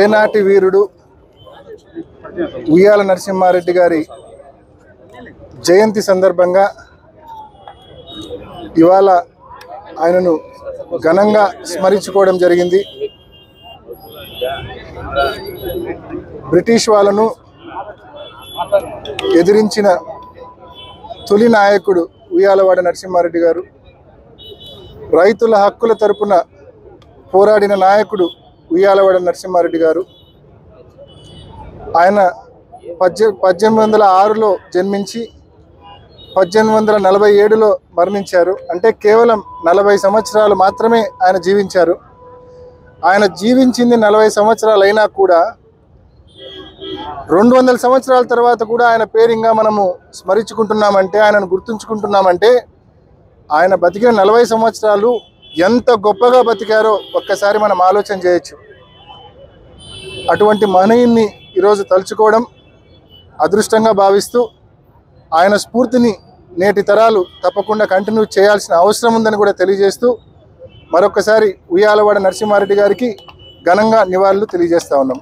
ఏనాటి వీరుడు ఉయ్యాల నరసింహారెడ్డి గారి జయంతి సందర్భంగా ఇవాళ ఆయనను ఘనంగా స్మరించుకోవడం జరిగింది. బ్రిటిష్ వాళ్ళను ఎదిరించిన తొలి నాయకుడు ఉయ్యాలవాడ నరసింహారెడ్డి గారు. రైతుల హక్కుల తరపున పోరాడిన నాయకుడు ఉయ్యాలవాడ నరసింహారెడ్డి గారు. ఆయన 1806లో జన్మించి 1847లో మరణించారు. అంటే కేవలం 40 సంవత్సరాలు మాత్రమే ఆయన జీవించారు. ఆయన జీవించింది 40 సంవత్సరాలు అయినా కూడా 200 సంవత్సరాల తర్వాత కూడా ఆయన పేరు ఇంకా మనము స్మరించుకుంటున్నామంటే, ఆయనను గుర్తుంచుకుంటున్నామంటే, ఆయన బతికిన 40 సంవత్సరాలు ఎంత గొప్పగా బతికారో ఒక్కసారి మనం ఆలోచన చేయొచ్చు. అటువంటి మహనీయుని ఈరోజు తలుచుకోవడం అదృష్టంగా భావిస్తూ, ఆయన స్ఫూర్తిని నేటి తరాలు తప్పకుండా కంటిన్యూ చేయాల్సిన అవసరం ఉందని కూడా తెలియజేస్తూ, మరొకసారి ఉయ్యాలవాడ నరసింహారెడ్డి గారికి ఘనంగా నివాళులు తెలియజేస్తా ఉన్నాం.